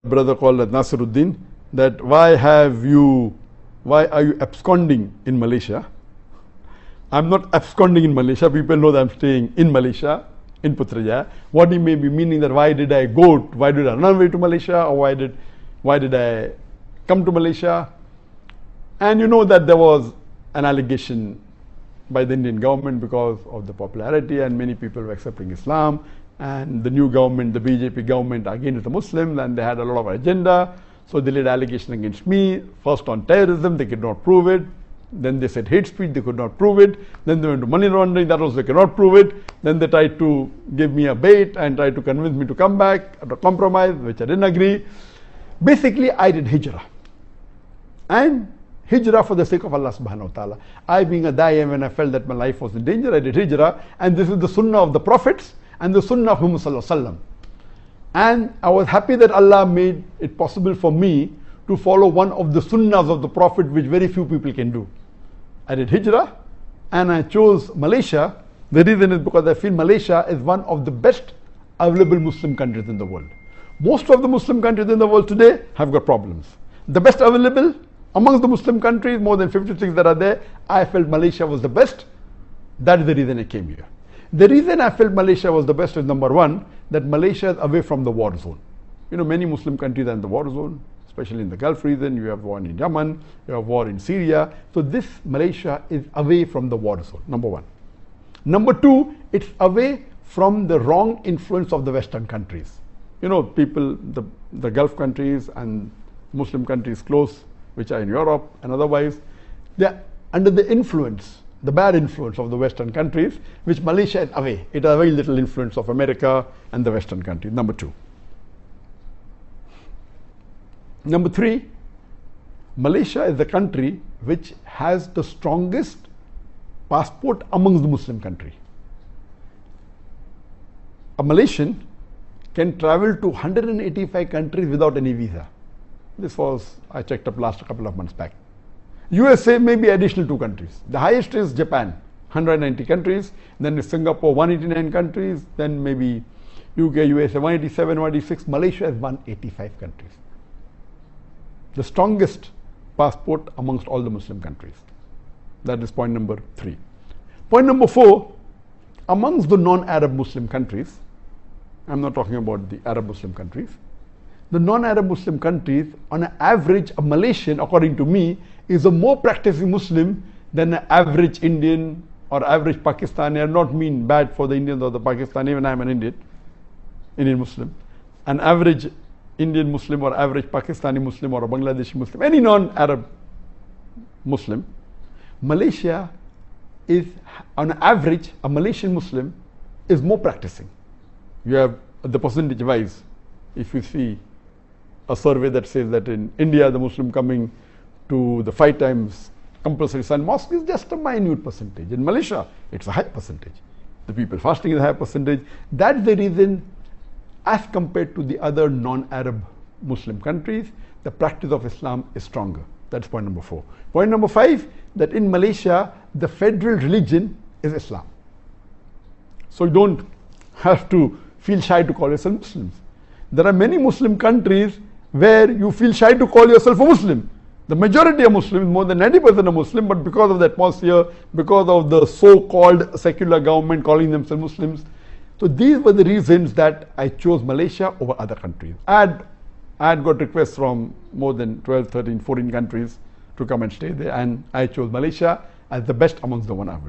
brother called Nasiruddin, that why are you absconding in Malaysia? I'm not absconding in Malaysia. People know that I'm staying in Malaysia, in Putrajaya. What he may be meaning that why did I run away to Malaysia, or why did I come to Malaysia? And you know that there was an allegation by the Indian government because of the popularity, and many people were accepting Islam, and the new government, the BJP government, against the Muslims, and they had a lot of agenda. So they laid allegation against me, first on terrorism, they could not prove it. Then they said hate speech, they could not prove it. Then they went to money laundering, that also they cannot prove it. Then they tried to give me a bait and tried to convince me to come back at a compromise, which I didn't agree. Basically, I did hijrah. And hijrah for the sake of Allah subhanahu wa ta'ala. I, being a da'i, when I felt that my life was in danger, I did hijrah. And this is the sunnah of the prophets and the sunnah of Muhammad sallallahu alaihi wasallam. And I was happy that Allah made it possible for me to follow one of the sunnahs of the Prophet, which very few people can do. I did hijrah and I chose Malaysia. The reason is because I feel Malaysia is one of the best available Muslim countries in the world. Most of the Muslim countries in the world today have got problems. The best available amongst the Muslim countries, more than 56 that are there, I felt Malaysia was the best. That is the reason I came here. The reason I felt Malaysia was the best is, number one, that Malaysia is away from the war zone. You know, many Muslim countries are in the war zone, especially in the Gulf region. You have war in Yemen, you have war in Syria. So this Malaysia is away from the war zone, number one. Number two, it's away from the wrong influence of the Western countries. You know, people, the Gulf countries and Muslim countries close, which are in Europe and otherwise, they're under the influence, the bad influence of the Western countries, which Malaysia is away. It has very little influence of America and the Western countries, number two. Number three, Malaysia is the country which has the strongest passport amongst the Muslim countries. A Malaysian can travel to 185 countries without any visa. This was, I checked up last couple of months back. USA may be additional 2 countries. The highest is Japan, 190 countries. Then is Singapore, 189 countries. Then maybe UK, USA, 187, 186. Malaysia is 185 countries. The strongest passport amongst all the Muslim countries. That is point number 3. Point number 4, amongst the non-Arab Muslim countries, I'm not talking about the Arab Muslim countries, the non-Arab Muslim countries, on an average, a Malaysian, according to me, is a more practicing Muslim than an average Indian or average Pakistani. I do not mean bad for the Indians or the Pakistani, even I am an Indian Muslim. An average Indian Muslim or average Pakistani Muslim or a Bangladeshi Muslim, any non-Arab Muslim, Malaysia is, on average, a Malaysian Muslim is more practicing. You have the percentage wise, if you see a survey that says that in India the Muslim coming to the 5 times compulsory Sun mosque is just a minute percentage. In Malaysia, it's a high percentage. The people fasting is a high percentage. That's the reason, as compared to the other non-Arab Muslim countries, the practice of Islam is stronger. That's point number 4. Point number 5, that in Malaysia, the federal religion is Islam. So you don't have to feel shy to call yourself Muslims. There are many Muslim countries where you feel shy to call yourself a Muslim. The majority are Muslims, more than 90% are Muslim, but because of the atmosphere, because of the so-called secular government calling themselves Muslims. So these were the reasons that I chose Malaysia over other countries. I had got requests from more than 12, 13, 14 countries to come and stay there, and I chose Malaysia as the best amongst the one available.